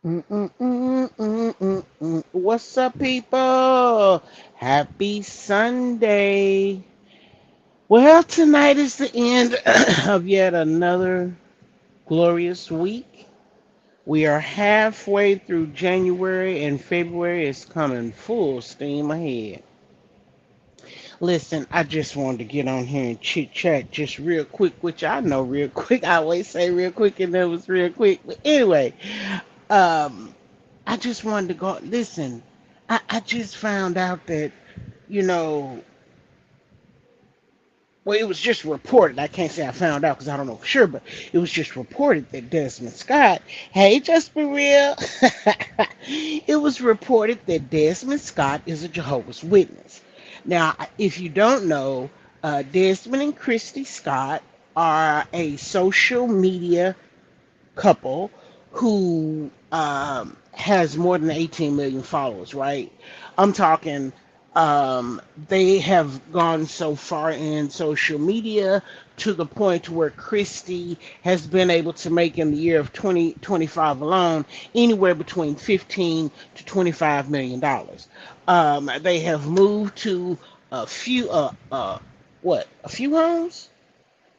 What's up, people? Happy Sunday. Well, tonight is the end of yet another glorious week. We are halfway through January, and February is coming full steam ahead. Listen, I just wanted to get on here and chit chat just real quick, which I know real quick. I always say real quick, and that was real quick. But anyway, um, I just wanted to go. Listen, I just found out that, you know, well, it was just reported. I can't say I found out because I don't know for sure, but it was just reported that Desmond Scott, hey, just be real. It was reported that Desmond Scott is a Jehovah's Witness. Now, if you don't know, Desmond and Christy Scott are a social media couple who has more than 18 million followers, right? I'm talking, they have gone so far in social media to the point where Christie has been able to make in the year of 2025 alone anywhere between 15 to 25 million dollars. They have moved to a few, a few homes.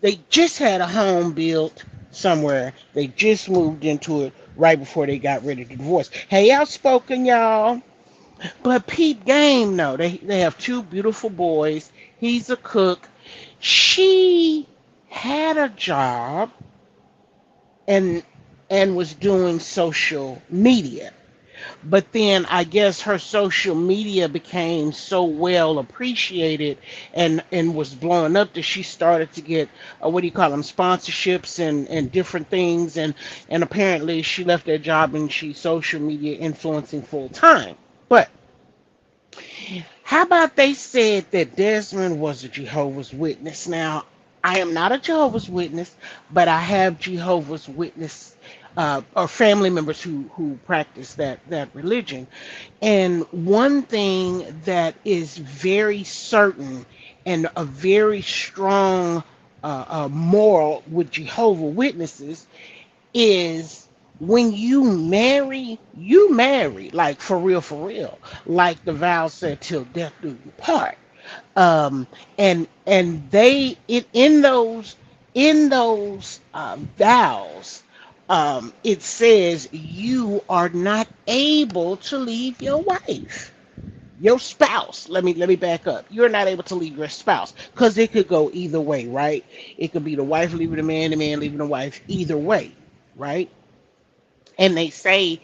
They just had a home built somewhere. They just moved into it right before they got ready to divorce. Hey, outspoken, y'all. But Pete Game, no, they have two beautiful boys. He's a cook. She had a job and was doing social media. But then I guess her social media became so well appreciated and was blowing up that she started to get what do you call them, sponsorships and different things, and apparently she left that job and she's social media influencing full time. But how about they said that Desmond was a Jehovah's Witness? Now, I am not a Jehovah's Witness, but I have Jehovah's Witness or family members who practice that religion. And one thing that is very certain and a very strong moral with Jehovah Witnesses is when you marry, like for real, like the vow said, till death do you part. And they in those vows, it says you are not able to leave your wife, your spouse. Let me back up. You're not able to leave your spouse because it could go either way, right? It could be the wife leaving the man leaving the wife, either way, right? And they say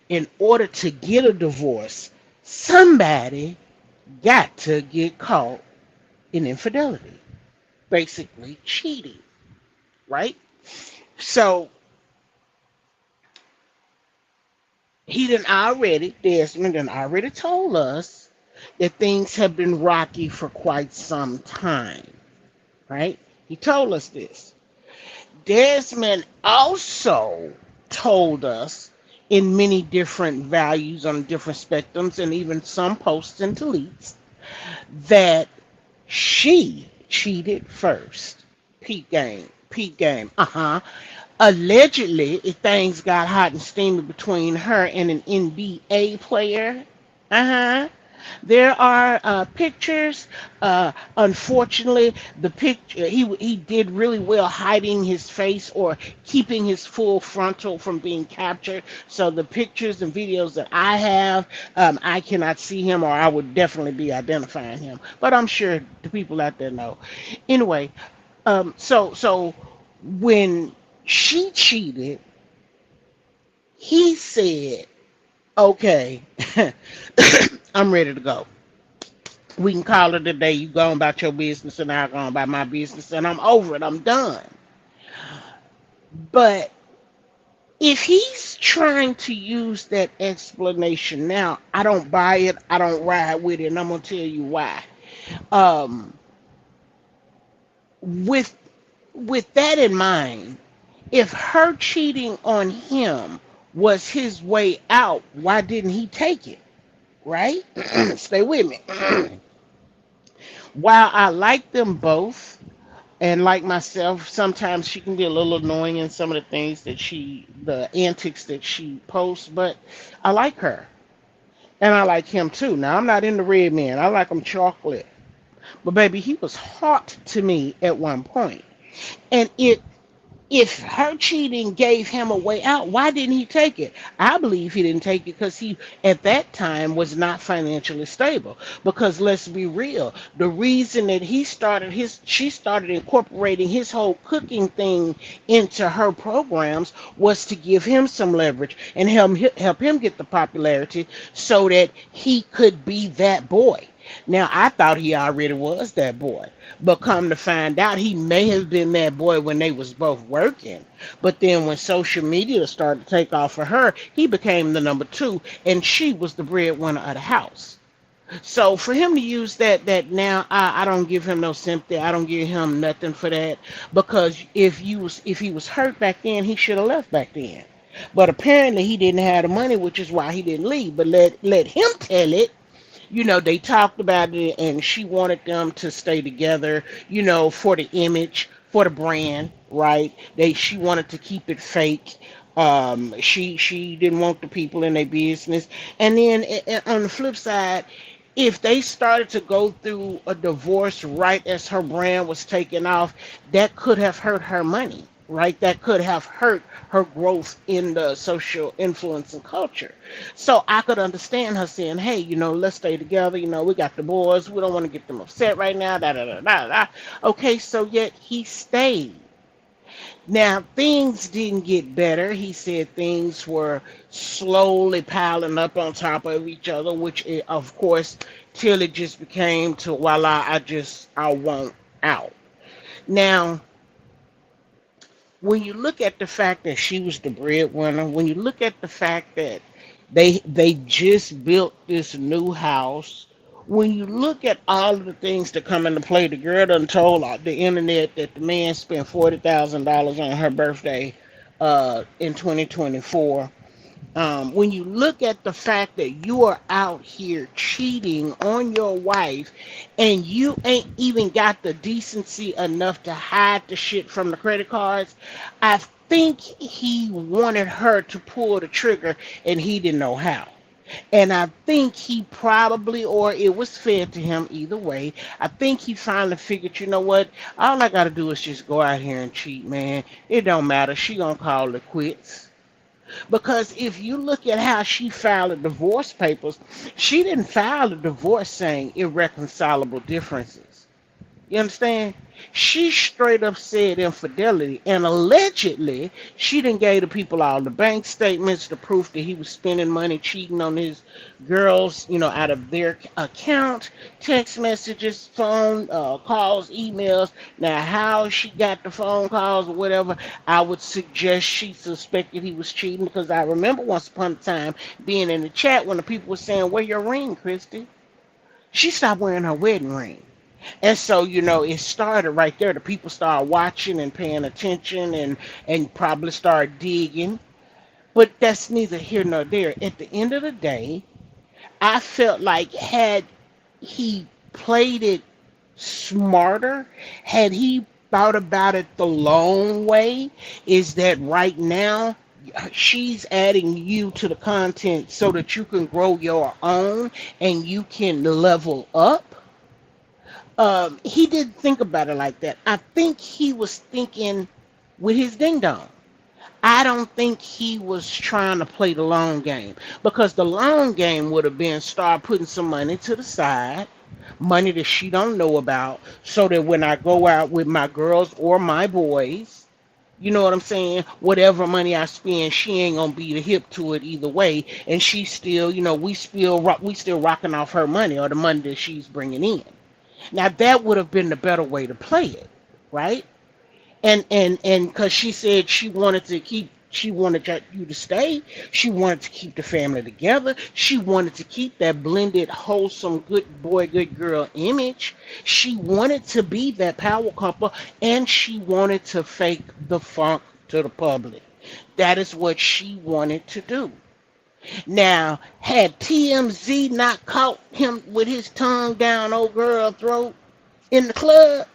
in order to get a divorce, somebody got to get caught in infidelity, basically cheating, right? So Desmond done already told us that things have been rocky for quite some time, right? He told us this. Desmond also told us in many different values on different spectrums and even some posts and deletes that she cheated first. Peep game. Allegedly, if things got hot and steamy between her and an NBA player, uh huh. There are pictures. Unfortunately, the picture he did really well hiding his face or keeping his full frontal from being captured. So the pictures and videos that I have, I cannot see him, or I would definitely be identifying him. But I'm sure the people out there know. Anyway, so when she cheated, he said, "Okay, I'm ready to go. We can call it a day. You going about your business, and I going about my business, and I'm over it. I'm done." But if he's trying to use that explanation now, I don't buy it. I don't ride with it, and I'm gonna tell you why. Um, with that in mind, if her cheating on him was his way out, why didn't he take it? Right? Stay with me. While I like them both, And like myself, sometimes she can be a little annoying in some of the antics that she posts, but I like her. And I like him too. Now, I'm not into red men. I like them chocolate. But baby, he was hot to me at one point. And if her cheating gave him a way out, why didn't he take it? I believe he didn't take it because he, at that time, was not financially stable. Because let's be real, the reason that she started incorporating his whole cooking thing into her programs was to give him some leverage and help him get the popularity so that he could be that boy. Now, I thought he already was that boy, but come to find out, he may have been that boy when they was both working. But then when social media started to take off for her, he became the number two, and she was the breadwinner of the house. So for him to use that now, I don't give him no sympathy. I don't give him nothing for that because if he was hurt back then, he should have left back then. But apparently he didn't have the money, which is why he didn't leave. But let him tell it. They talked about it and she wanted them to stay together, for the image, for the brand, right? She wanted to keep it fake. She didn't want the people in their business. And then on the flip side, if they started to go through a divorce right as her brand was taking off, that could have hurt her money, right? That could have hurt her growth in the social influence and culture. So I could understand her saying, hey, let's stay together. We got the boys. We don't want to get them upset right now. Da, da, da, da, da. Okay, so yet he stayed. Now, things didn't get better. He said things were slowly piling up on top of each other, which, of course, till it just became to, voila, I want out. Now, when you look at the fact that she was the breadwinner, when you look at the fact that they just built this new house, when you look at all of the things that come into play, the girl done told the internet that the man spent $40,000 on her birthday in 2024. When you look at the fact that you are out here cheating on your wife and you ain't even got the decency enough to hide the shit from the credit cards, I think he wanted her to pull the trigger and he didn't know how. And I think he probably, or it was fed to him either way. I think he finally figured, you know what? All I got to do is just go out here and cheat, man. It don't matter. She gonna call it quits. Because if you look at how she filed the divorce papers, she didn't file the divorce saying irreconcilable differences. You understand? She straight up said infidelity, and allegedly she didn't gave the people all the bank statements, the proof that he was spending money cheating on his girls, out of their account, text messages, phone calls, emails. Now, how she got the phone calls or whatever, I would suggest she suspected he was cheating because I remember once upon a time being in the chat when the people were saying, "Where your ring, Christy?" She stopped wearing her wedding ring. And so, it started right there. The people started watching and paying attention and probably started digging. But that's neither here nor there. At the end of the day, I felt like had he played it smarter, had he thought about it the long way, is that right now she's adding you to the content so that you can grow your own and you can level up. He didn't think about it like that. I think he was thinking with his ding dong. I don't think he was trying to play the long game because the long game would have been start putting some money to the side, money that she don't know about, so that when I go out with my girls or my boys, you know what I'm saying? Whatever money I spend, she ain't gonna be the hip to it either way, and she still, we still rocking off her money or the money that she's bringing in. Now that would have been the better way to play it, right? And because she said she wanted you to stay. She wanted to keep the family together. She wanted to keep that blended, wholesome, good boy, good girl image. She wanted to be that power couple, and she wanted to fake the funk to the public. That is what she wanted to do. Now, had TMZ not caught him with his tongue down old girl throat in the club,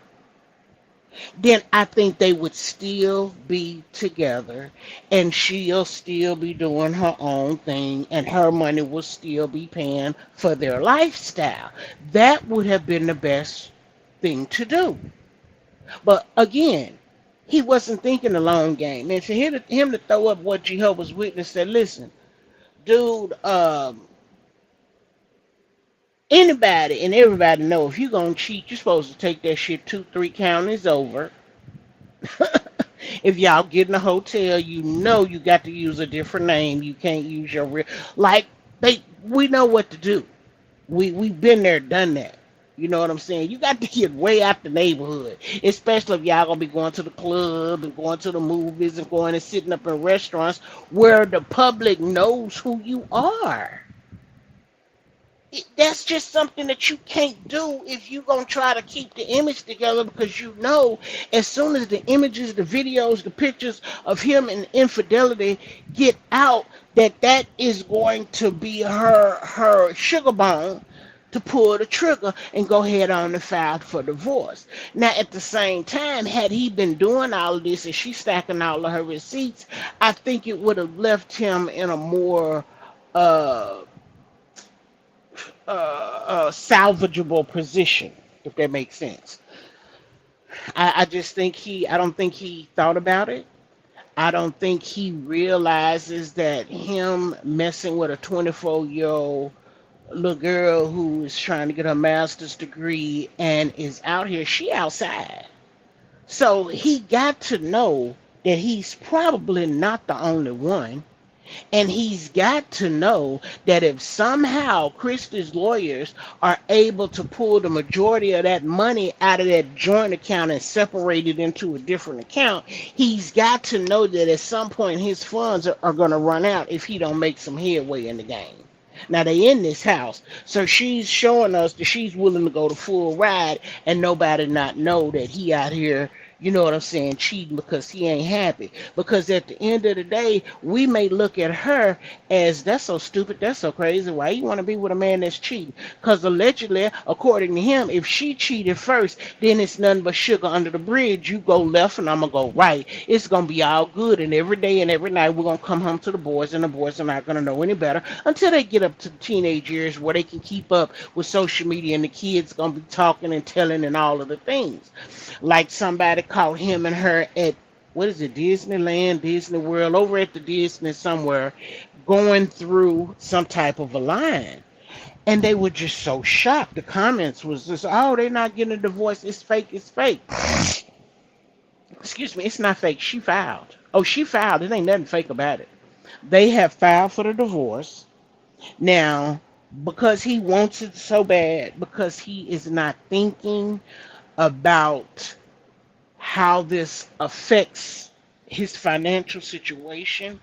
then I think they would still be together and she'll still be doing her own thing and her money will still be paying for their lifestyle. That would have been the best thing to do. But again, he wasn't thinking the long game. And for him to throw up what Jehovah's Witness said, listen, dude, anybody and everybody know if you're going to cheat, you're supposed to take that shit 2, 3 counties over. If y'all get in a hotel, you know you got to use a different name. You can't use your real. Like we know what to do. We've been there, done that. You know what I'm saying? You got to get way out the neighborhood, especially if y'all gonna be going to the club and going to the movies and going and sitting up in restaurants where the public knows who you are. That's just something that you can't do if you're going to try to keep the image together, because you know as soon as the images, the videos, the pictures of him and infidelity get out, that is going to be her sugar bone to pull the trigger and go ahead on and file for divorce. Now, at the same time, had he been doing all of this and she stacking all of her receipts, I think it would have left him in a more salvageable position, if that makes sense. I just think I don't think he thought about it. I don't think he realizes that him messing with a 24-year-old little girl who is trying to get her master's degree and is out here, she outside. So he got to know that he's probably not the only one. And he's got to know that if somehow Christie's lawyers are able to pull the majority of that money out of that joint account and separate it into a different account, he's got to know that at some point his funds are going to run out if he don't make some headway in the game. Now they in this house, so she's showing us that she's willing to go the full ride and nobody not know that he out here, you know what I'm saying, cheating because he ain't happy. Because at the end of the day, we may look at her as, that's so stupid, that's so crazy, why you want to be with a man that's cheating? Because allegedly, according to him, if she cheated first, then it's nothing but sugar under the bridge. You go left and I'm going to go right. It's going to be all good, and every day and every night we're going to come home to the boys, and the boys are not going to know any better until they get up to the teenage years where they can keep up with social media and the kids going to be talking and telling and all of the things. Like somebody caught him and her at, what is it, Disneyland, Disney World, over at the Disney somewhere, going through some type of a line. And they were just so shocked. The comments was just, oh, they're not getting a divorce. It's fake. It's fake. Excuse me. It's not fake. She filed. Oh, she filed. There ain't nothing fake about it. They have filed for the divorce. Now, because he wants it so bad, because he is not thinking about how this affects his financial situation,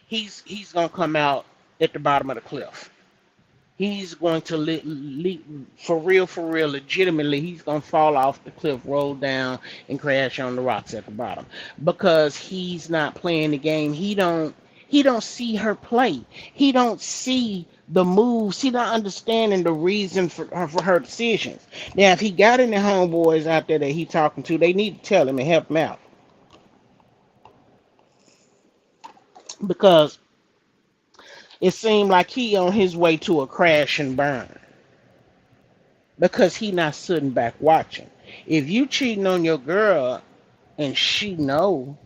he's going to come out at the bottom of the cliff. He's going to, for real, legitimately, he's going to fall off the cliff, roll down, and crash on the rocks at the bottom. Because he's not playing the game. He don't see her play. He don't see the moves. He not understanding the reason for her decisions. Now, if he got any homeboys out there that he talking to, they need to tell him and help him out. Because it seemed like he on his way to a crash and burn. Because he not sitting back watching. If you cheating on your girl and she know,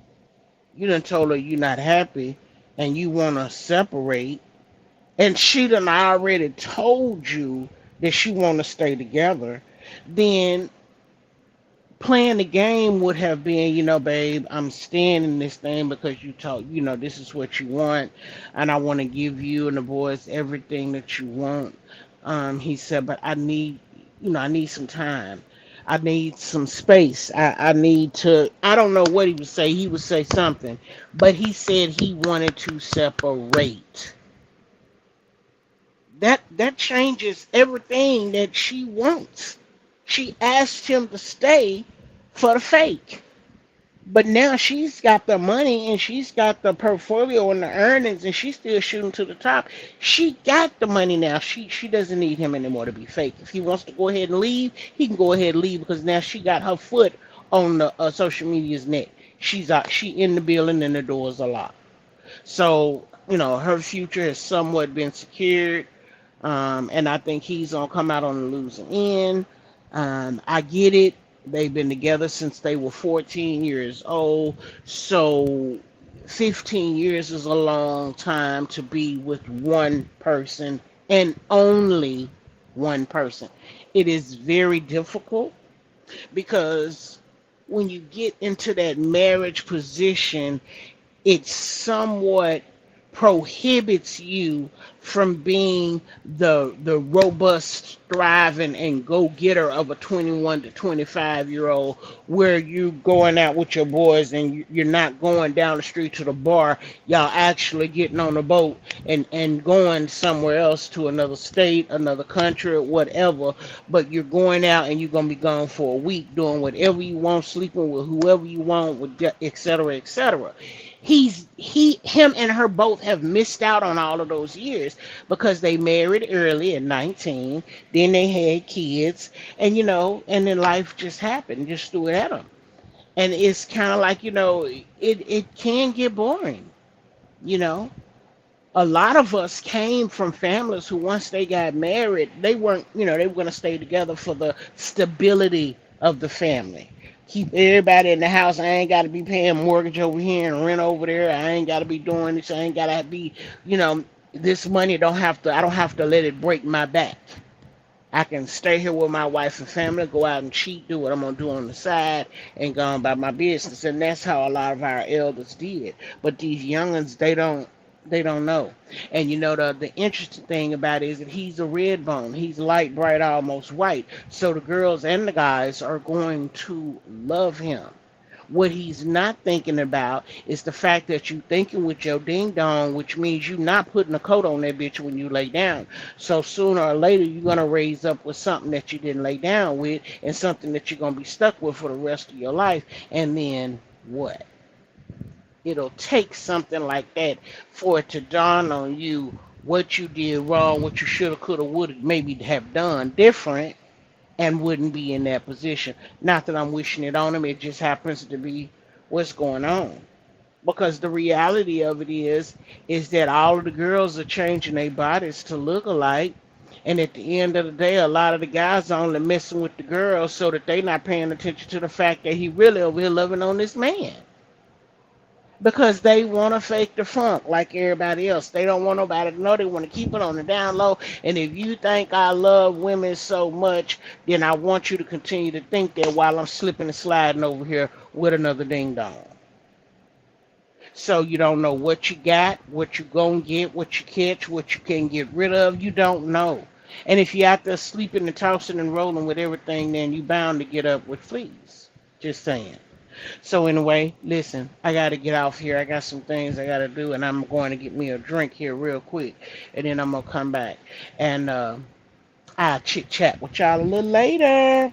you done told her you're not happy and you want to separate, and she done already told you that she want to stay together, then playing the game would have been, you know, babe, I'm staying in this thing because you told, you know, this is what you want, and I want to give you and the boys everything that you want. He said, but I need some time. I need some space. I need to, I don't know what he would say. He would say something, but he said he wanted to separate. That changes everything that she wants. She asked him to stay for the fake. But now she's got the money and she's got the portfolio and the earnings and she's still shooting to the top. She got the money now. She doesn't need him anymore to be fake. If he wants to go ahead and leave, he can go ahead and leave because now she got her foot on the social media's net. She's out. She in the building and the doors are locked. So her future has somewhat been secured, and I think he's gonna come out on the losing end. I get it. They've been together since they were 14 years old. So 15 years is a long time to be with one person and only one person. It is very difficult because when you get into that marriage position, it somewhat prohibits you from being the robust, thriving, and go getter of a 21 to 25-year-old, where you going out with your boys and you're not going down the street to the bar. Y'all actually getting on a boat and going somewhere else, to another state, another country, or whatever. But you're going out and you're gonna be gone for a week, doing whatever you want, sleeping with whoever you want, with etc. etc. Him and her both have missed out on all of those years because they married early at 19, then they had kids, and then life just happened, just threw it at them. And it's kind of like, it can get boring, you know. A lot of us came from families who, once they got married, they weren't, they were going to stay together for the stability of the family. Keep everybody in the house. I ain't got to be paying mortgage over here and rent over there. I ain't got to be doing this. I ain't got to be, this money I don't have to let it break my back. I can stay here with my wife and family, go out and cheat, do what I'm gonna do on the side, and go on about my business. And that's how a lot of our elders did. But these youngins, they don't know. And the interesting thing about it is that he's a red bone. He's light, bright, almost white. So the girls and the guys are going to love him. What he's not thinking about is the fact that you thinking with your ding dong, which means you not putting a coat on that bitch when you lay down. So sooner or later you're gonna raise up with something that you didn't lay down with, and something that you're gonna be stuck with for the rest of your life. And then what? It'll take something like that for it to dawn on you what you did wrong, what you shoulda, coulda, woulda, maybe have done different, and wouldn't be in that position. Not that I'm wishing it on him, it just happens to be what's going on. Because the reality of it is that all of the girls are changing their bodies to look alike. And at the end of the day, a lot of the guys are only messing with the girls so that they not paying attention to the fact that he really over here loving on this man, because they want to fake the funk like everybody else. They don't want nobody to know. They want to keep it on the down low. And if you think I love women so much, then I want you to continue to think that while I'm slipping and sliding over here with another ding dong. So you don't know what you got, what you gonna get, what you catch, what you can get rid of. You don't know. And if you're out there sleeping and tossing and rolling with everything, then you bound to get up with fleas. Just saying. So anyway, listen, I got to get off here. I got some things I got to do, and I'm going to get me a drink here real quick, and then I'm going to come back, and I'll chit chat with y'all a little later.